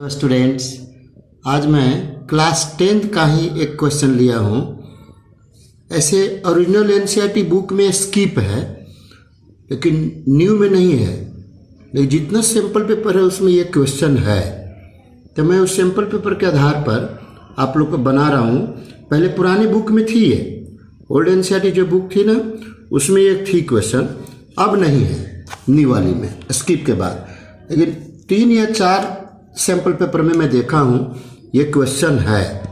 Students, आज मैं class 10th का ही एक क्वेश्चन लिया हूँ। ऐसे ओरिजिनल एनसीईआरटी बुक में स्किप है, लेकिन न्यू में नहीं है। लेकिन जितना सैम्पल पेपर है उसमें ये क्वेश्चन है, तो मैं उस सैम्पल पेपर के आधार पर आप लोग को बना रहा हूँ। पहले पुरानी बुक में थी ये, ओल्ड एनसीईआरटी जो बुक थी ना, उसमें एक थी क्वेश्चन, अब नहीं है न्यू वाली में स्किप के बाद। लेकिन 3 या 4 सैम्पल पेपर में मैं देखा हूँ ये क्वेश्चन है।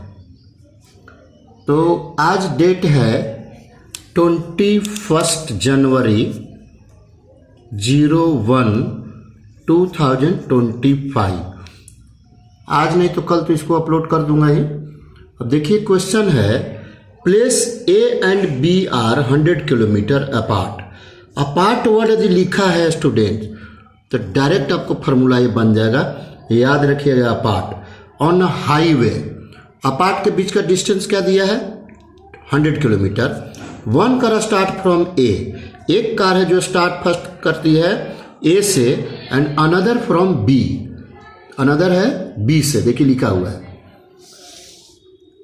तो आज डेट है 21 जनवरी 01/2025। आज नहीं तो कल तो इसको अपलोड कर दूंगा ही। अब देखिए क्वेश्चन है, place A and B are 100 kilometre apart. Apart word यदि लिखा है स्टूडेंट तो डायरेक्ट आपको फॉर्मूला ये बन जाएगा, याद रखिएगा। अपार्ट ऑन हाईवे, अपार्ट के बीच का डिस्टेंस क्या दिया है 100 kilometre. One car start from A, एक कार है जो स्टार्ट फर्स्ट करती है ए से, and another from B, another है बी से, देखिए लिखा हुआ है।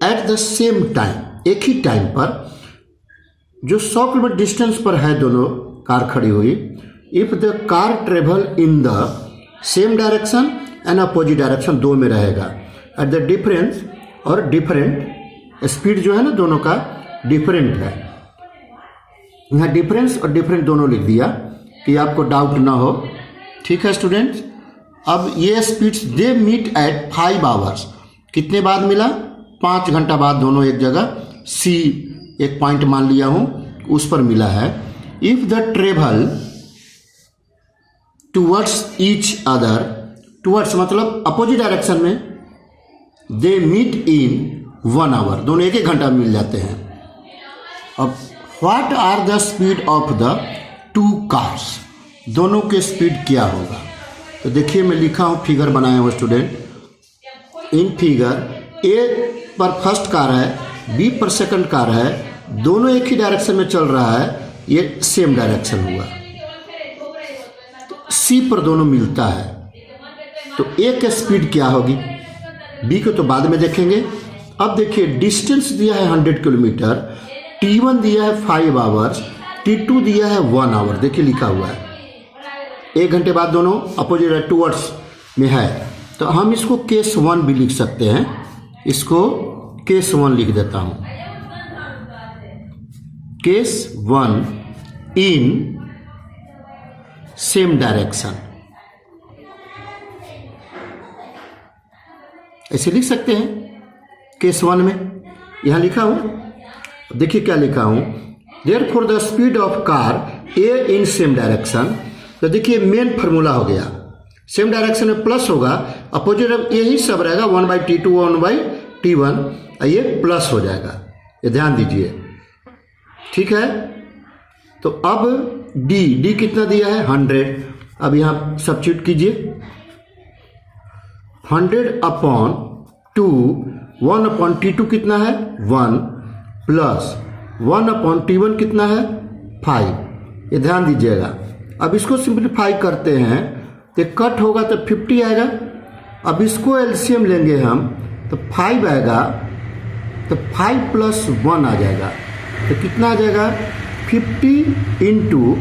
एट द सेम टाइम, एक ही टाइम पर, जो 100 किलोमीटर डिस्टेंस पर है दोनों कार खड़ी हुई। If the car travel in the same direction and opposite direction, दो में रहेगा। एट द डिफरेंस, और डिफरेंट स्पीड जो है ना दोनों का डिफरेंट है। यहाँ डिफरेंस और डिफरेंट दोनों लिख दिया कि आपको डाउट ना हो। ठीक है स्टूडेंट्स। अब ये speeds they meet at 5 hours, कितने बाद मिला 5 घंटा बाद दोनों एक जगह, सी एक पॉइंट मान लिया हूँ उस पर मिला है। If the travel towards each other, towards मतलब अपोजिट डायरेक्शन में, दे मीट इन 1 आवर, दोनों एक घंटा में मिल जाते हैं। अब what are the speed of the 2 cars, दोनों के स्पीड क्या होगा। तो देखिए मैं लिखा हूँ, फिगर बनाया हूँ स्टूडेंट। इन फिगर ए पर फर्स्ट कार है, बी पर सेकंड कार है, दोनों एक ही डायरेक्शन में चल रहा है, ये सेम डायरेक्शन हुआ। सी पर दोनों मिलता है, तो ए की स्पीड क्या होगी, बी को तो बाद में देखेंगे। अब देखिए डिस्टेंस दिया है 100 किलोमीटर, T1 दिया है 5 आवर्स, T2 दिया है 1 आवर, देखिए लिखा हुआ है। 1 घंटे बाद दोनों अपोजिट टूवर्ड्स में है, तो हम इसको केस 1 भी लिख सकते हैं। इसको केस 1 लिख देता हूं। केस 1 इन सेम डायरेक्शन, ऐसे लिख सकते हैं केस 1 में। यहां लिखा हूं, देखिए क्या लिखा हूं, therefore the speed of car A in same direction. तो देखिए मेन फार्मूला हो गया, सेम डायरेक्शन में प्लस होगा, अपोजिट यही सब रहेगा 1/T2 1/T1, ये प्लस हो जाएगा, ये ध्यान दीजिए। ठीक है। तो अब डी कितना दिया है 100। अब यहां सब्स्टिट्यूट कीजिए, 100/2, 1/T2 कितना है 1, प्लस 1/T1 कितना है 5, ये ध्यान दीजिएगा। अब इसको सिंप्लीफाई करते हैं तो कट होगा तो 50 आएगा। अब इसको एलसीएम लेंगे हम तो 5 आएगा, तो 5 + 1 आ जाएगा, तो कितना आ जाएगा 50 ×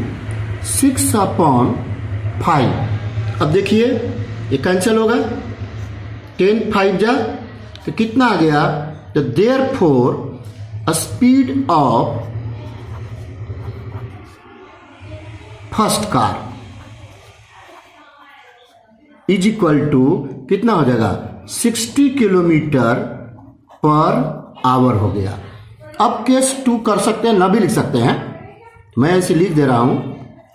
6/5। अब देखिए ये कैंसिल होगा, 10 5 जा, तो कितना आ गया, तो therefore speed of first car is equal to कितना हो जाएगा 60 किलोमीटर पर आवर हो गया। अब केस 2 कर सकते हैं, ना भी लिख सकते हैं, मैं ऐसे लिख दे रहा हूं।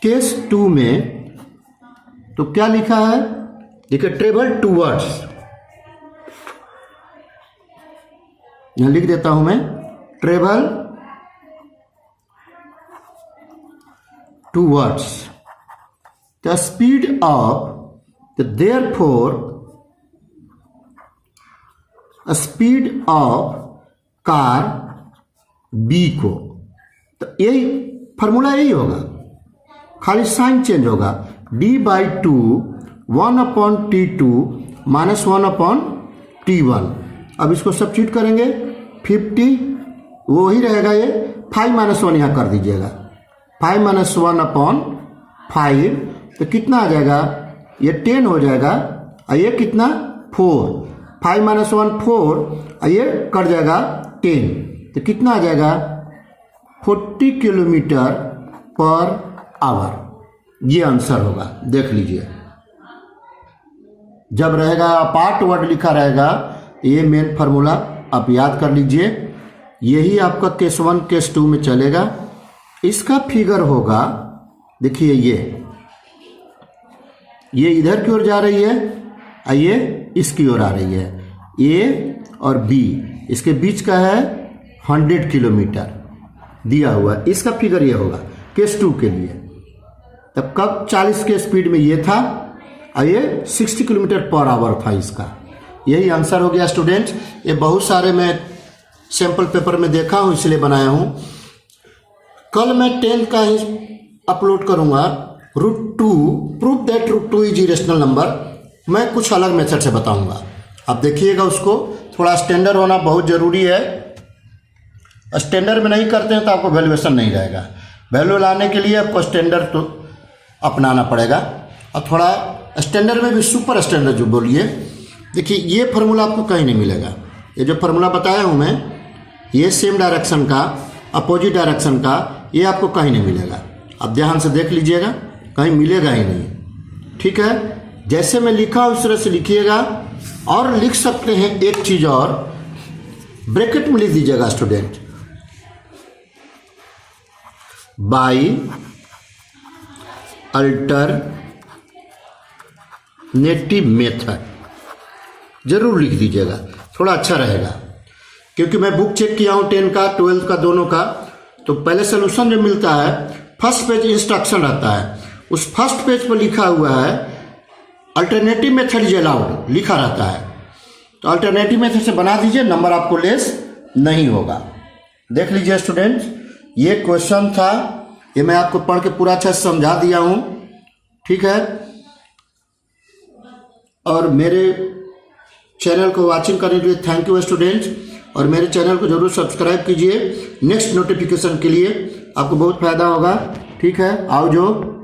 केस 2 में तो क्या लिखा है, देखिए ट्रेवल टूवर्ड्स, यहां लिख देता हूं मैं, travel towards the speed of, therefore speed of car B को, तो यही फॉर्मूला यही होगा, खाली साइन चेंज होगा। D/2 1/T2 -1/T1। अब इसको सब्स्टिट्यूट करेंगे 50, वो ही रहेगा ये 5 - 1 यहाँ कर दीजिएगा, 5 - 1/5 तो कितना आ जाएगा, ये 10 हो जाएगा और ये कितना 4, 5 - 1 4 और ये कट जाएगा 10 तो कितना आ जाएगा 40 km/h। ये आंसर होगा, देख लीजिए। जब रहेगा अपार्ट वर्ड लिखा रहेगा ये मेन फार्मूला आप याद कर लीजिए। यही आपका केस 1 केस 2 में चलेगा। इसका फिगर होगा, देखिए ये इधर की ओर जा रही है और ये इसकी ओर आ रही है, ए और बी इसके बीच का है 100 किलोमीटर दिया हुआ। इसका फिगर ये होगा केस 2 के लिए। तब कब 40 के स्पीड में ये था और ये 60 km/h था इसका। यही आंसर हो गया स्टूडेंट्स। ये बहुत सारे मैं सैंपल पेपर में देखा हूँ इसलिए बनाया हूँ। कल मैं 10th का ही अपलोड करूँगा, √2 proof that √2 is irrational number. मैं कुछ अलग मेथड से बताऊँगा, आप देखिएगा। उसको थोड़ा स्टैंडर्ड होना बहुत ज़रूरी है। स्टैंडर्ड में नहीं करते हैं तो आपको वैल्यूएशन नहीं रहेगा। वैल्यू लाने के लिए आपको स्टैंडर्ड तो अपनाना पड़ेगा, और थोड़ा स्टैंडर्ड में भी सुपर स्टैंडर्ड जो बोलिए। देखिए ये फार्मूला आपको कहीं नहीं मिलेगा। ये जो फार्मूला बताया हूँ मैं, ये सेम डायरेक्शन का, अपोजिट डायरेक्शन का, ये आपको कहीं नहीं मिलेगा। आप ध्यान से देख लीजिएगा, कहीं मिलेगा ही नहीं। ठीक है, जैसे मैं लिखा उस तरह से लिखिएगा। और लिख सकते हैं एक चीज़ और, ब्रैकेट में लिख दीजिएगा स्टूडेंट, बाई अल्टरनेटिव मेथड जरूर लिख दीजिएगा, थोड़ा अच्छा रहेगा। क्योंकि मैं बुक चेक किया हूँ 10 का 12 का दोनों का, तो पहले सोल्यूशन जो मिलता है फर्स्ट पेज इंस्ट्रक्शन रहता है, उस फर्स्ट पेज पर लिखा हुआ है अल्टरनेटिव मेथड इज अलाउड लिखा रहता है। तो अल्टरनेटिव मेथड से बना दीजिए, नंबर आपको लेस नहीं होगा। देख लीजिए स्टूडेंट्स, ये क्वेश्चन था, ये मैं आपको पढ़ के पूरा अच्छा से समझा दिया हूँ। ठीक है, और मेरे चैनल को वॉचिंग करने के लिए थैंक यू स्टूडेंट्स। और मेरे चैनल को जरूर सब्सक्राइब कीजिए नेक्स्ट नोटिफिकेशन के लिए, आपको बहुत फायदा होगा। ठीक है, आओ जो।